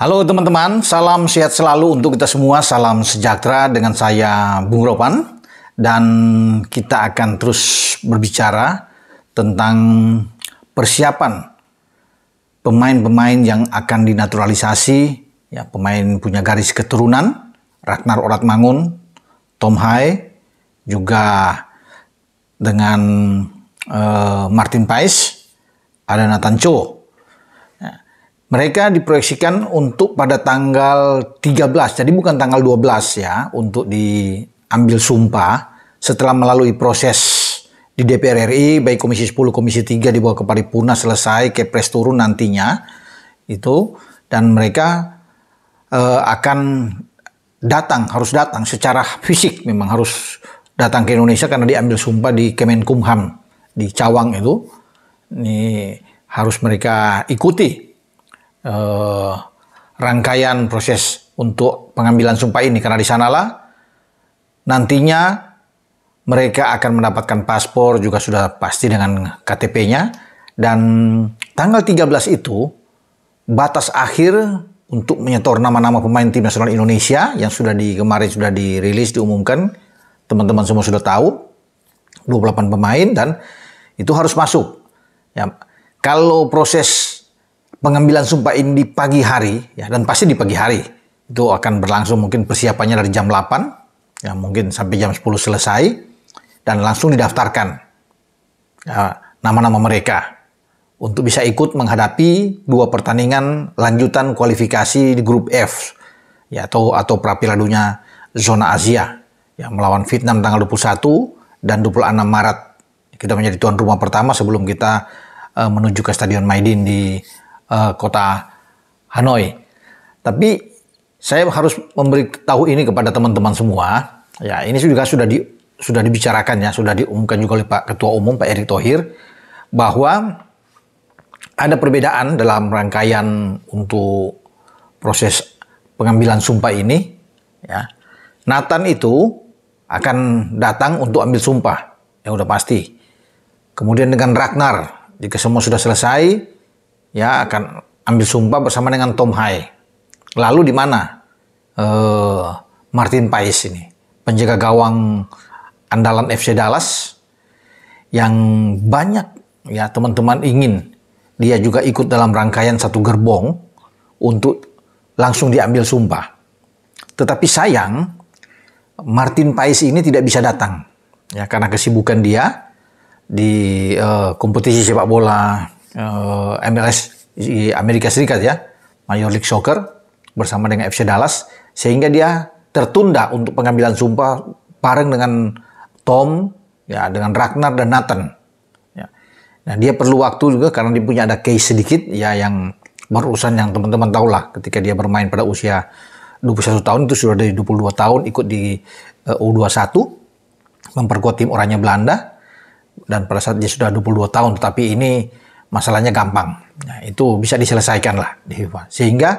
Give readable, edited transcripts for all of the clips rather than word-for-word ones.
Halo teman-teman, salam sehat selalu untuk kita semua, salam sejahtera dengan saya Bung Ropan. Dan kita akan terus berbicara tentang persiapan pemain-pemain yang akan dinaturalisasi, ya, pemain punya garis keturunan, Ragnar Oratmangun, Tom Hai, juga dengan Martin Paes, ada Nathan Cho. Mereka diproyeksikan untuk pada tanggal 13, jadi bukan tanggal 12 ya, untuk diambil sumpah setelah melalui proses di DPR RI, baik Komisi 10, Komisi 3 dibawa ke paripurna selesai, Kepres turun nantinya, itu, dan mereka akan harus datang secara fisik, memang harus datang ke Indonesia karena diambil sumpah di Kemenkumham, di Cawang itu, ini harus mereka ikuti rangkaian proses untuk pengambilan sumpah ini, karena di sanalah nantinya mereka akan mendapatkan paspor, juga sudah pasti dengan KTP-nya, dan tanggal 13 itu batas akhir untuk menyetor nama-nama pemain tim nasional Indonesia yang kemarin sudah dirilis, diumumkan, teman-teman semua sudah tahu, 28 pemain, dan itu harus masuk. Ya, kalau proses pengambilan sumpah ini di pagi hari, ya, dan pasti di pagi hari, itu akan berlangsung mungkin persiapannya dari jam 8, ya, mungkin sampai jam 10 selesai, dan langsung didaftarkan ya, nama-nama mereka untuk bisa ikut menghadapi 2 pertandingan lanjutan kualifikasi di grup F, ya, atau pra-Piala Dunia zona Asia, ya, melawan Vietnam tanggal 21 dan 26 Maret. Kita menjadi tuan rumah pertama sebelum kita menuju ke Stadion Maidin di kota Hanoi. Tapi saya harus memberitahu ini kepada teman-teman semua. Ya, ini juga sudah dibicarakan, ya, sudah diumumkan juga oleh Pak Ketua Umum Pak Erick Thohir, bahwa ada perbedaan dalam rangkaian untuk proses pengambilan sumpah ini. Ya, Nathan itu akan datang untuk ambil sumpah, yang udah pasti. Kemudian dengan Ragnar, jika semua sudah selesai, ya, akan ambil sumpah bersama dengan Tom Hai. Lalu di mana Martin Paes ini, penjaga gawang andalan FC Dallas, yang banyak, ya, teman-teman ingin dia juga ikut dalam rangkaian satu gerbong untuk langsung diambil sumpah. Tetapi sayang, Martin Paes ini tidak bisa datang, ya, karena kesibukan dia di kompetisi sepak bola MLS di Amerika Serikat, ya, Major League Soccer bersama dengan FC Dallas, sehingga dia tertunda untuk pengambilan sumpah bareng dengan Tom, ya, dengan Ragnar dan Nathan. Ya. Nah, dia perlu waktu juga karena dia punya ada case sedikit, ya, yang berurusan yang teman-teman tahu lah, ketika dia bermain pada usia 21 tahun itu sudah dari 22 tahun ikut di U21 memperkuat tim Oranje Belanda, dan pada saat dia sudah 22 tahun, tetapi ini masalahnya gampang. Nah, itu bisa diselesaikan lah di FIFA. Sehingga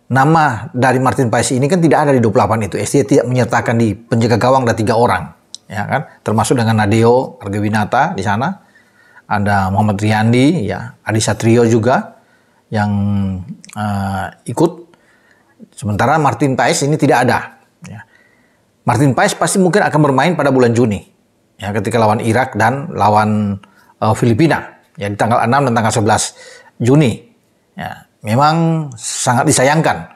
nama dari Martin Paes ini kan tidak ada di 28 itu. ST tidak menyertakan di penjaga gawang ada 3 orang, ya kan? Termasuk dengan Nadeo Argawinata di sana. Ada Muhammad Riyandi, ya, Adi Satrio juga yang ikut. Sementara Martin Paes ini tidak ada. Ya. Martin Paes pasti mungkin akan bermain pada bulan Juni, ya, ketika lawan Irak dan lawan Filipina. Ya, di tanggal 6 dan tanggal 11 Juni. Ya, memang sangat disayangkan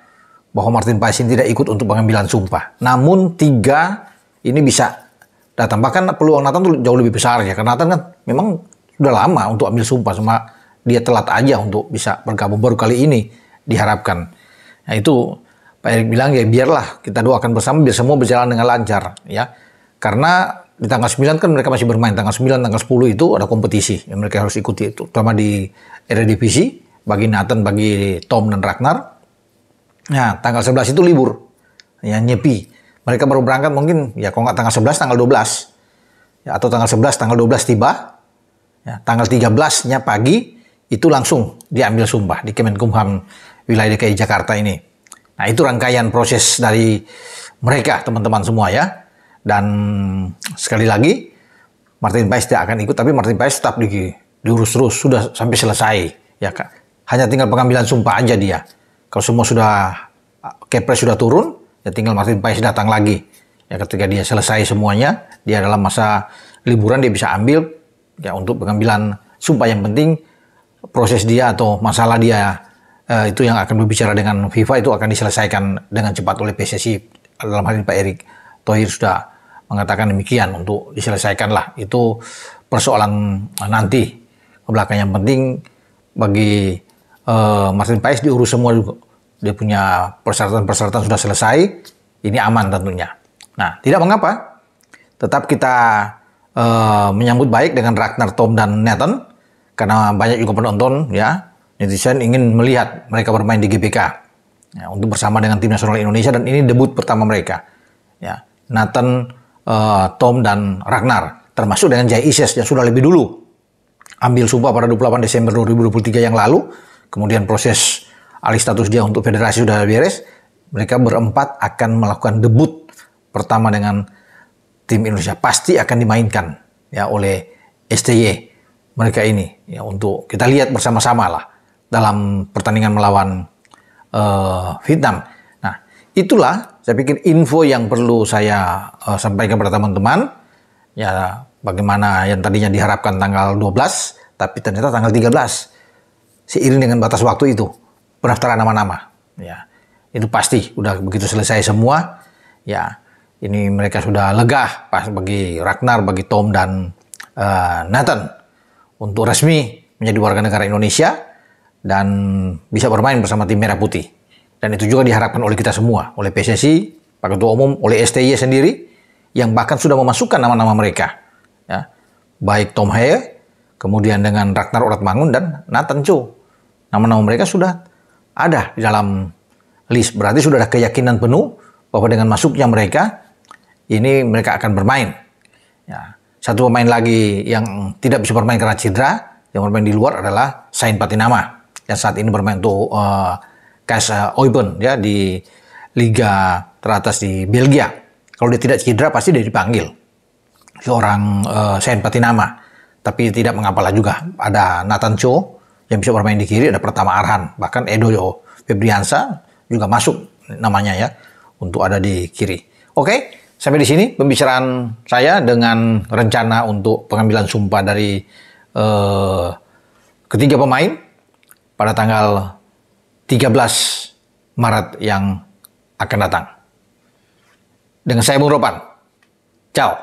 bahwa Martin Paes ini tidak ikut untuk pengambilan sumpah. Namun 3 ini bisa datang. Bahkan peluang Nathan itu jauh lebih besar, ya. Karena Nathan kan memang sudah lama untuk ambil sumpah, cuma dia telat aja untuk bisa bergabung. Baru kali ini diharapkan. Nah, itu Pak Erick bilang, ya, biarlah kita doakan bersama biar semua berjalan dengan lancar, ya. Karena di tanggal 9 kan mereka masih bermain. Tanggal 9, tanggal 10 itu ada kompetisi yang mereka harus ikuti. Itu terutama di Eredivisie, bagi Nathan, bagi Tom dan Ragnar. Nah, tanggal 11 itu libur. Ya, nyepi. Mereka baru berangkat mungkin, ya, kalau nggak tanggal 11, tanggal 12. Ya, atau tanggal 11, tanggal 12 tiba. Ya, tanggal 13-nya pagi, itu langsung diambil sumpah di Kemenkumham wilayah DKI Jakarta ini. Nah, itu rangkaian proses dari mereka, teman-teman semua, ya. Dan sekali lagi, Martin Paes tidak akan ikut, tapi Martin Paes tetap diurus terus, sudah sampai selesai. Ya, hanya tinggal pengambilan sumpah aja dia. Kalau semua sudah Kepres sudah turun, ya tinggal Martin Paes datang lagi. Ya ketika dia selesai semuanya, dia dalam masa liburan dia bisa ambil ya untuk pengambilan sumpah. Yang penting proses dia atau masalah dia itu yang akan berbicara dengan FIFA itu akan diselesaikan dengan cepat oleh PSSI. Dalam hal ini Pak Erick Thohir sudah mengatakan demikian untuk diselesaikan lah. Itu persoalan nanti ke belakang. Yang penting bagi Martin Paes diurus semua juga. Dia punya persyaratan-persyaratan sudah selesai. Ini aman tentunya. Nah, tidak mengapa. Tetap kita menyambut baik dengan Ragnar, Tom, dan Nathan. Karena banyak juga penonton ya, netizen ingin melihat mereka bermain di GBK ya, untuk bersama dengan tim nasional Indonesia, dan ini debut pertama mereka ya. Nathan, Tom, dan Ragnar, termasuk dengan Jai Ises yang sudah lebih dulu ambil sumpah pada 28 Desember 2023 yang lalu. Kemudian proses alih status dia untuk federasi sudah beres. Mereka berempat akan melakukan debut pertama dengan tim Indonesia. Pasti akan dimainkan ya oleh STY mereka ini ya, untuk kita lihat bersama-sama lah dalam pertandingan melawan Vietnam. Nah, itulah saya pikir info yang perlu saya sampaikan kepada teman-teman ya, bagaimana yang tadinya diharapkan tanggal 12 tapi ternyata tanggal 13 seiring dengan batas waktu itu pendaftaran nama-nama ya. Itu pasti udah begitu selesai semua ya. Ini mereka sudah lega pas bagi Ragnar, bagi Tom, dan Nathan untuk resmi menjadi warga negara Indonesia dan bisa bermain bersama tim Merah Putih. Dan itu juga diharapkan oleh kita semua, oleh PSSI, Pak Ketua Umum, oleh STY sendiri, yang bahkan sudah memasukkan nama-nama mereka. Ya. Baik Tom Haye, kemudian dengan Ragnar Oratmangun, dan Nathan Cho. Nama-nama mereka sudah ada di dalam list. Berarti sudah ada keyakinan penuh bahwa dengan masuknya mereka, ini mereka akan bermain. Ya. Satu pemain lagi yang tidak bisa bermain karena cedera, yang bermain di luar adalah Sain Patinama, yang saat ini bermain untuk KS Eupen ya, di liga teratas di Belgia. Kalau dia tidak cedera pasti dia dipanggil seorang Sain Patinama. Tapi tidak mengapalah juga. Ada Nathan Cho yang bisa bermain di kiri, ada Pratama Arhan, bahkan Edo Febriansa juga masuk namanya ya untuk ada di kiri. Oke. Sampai di sini pembicaraan saya dengan rencana untuk pengambilan sumpah dari ketiga pemain pada tanggal 13 Maret yang akan datang. Dengan saya Bung Ropan. Ciao.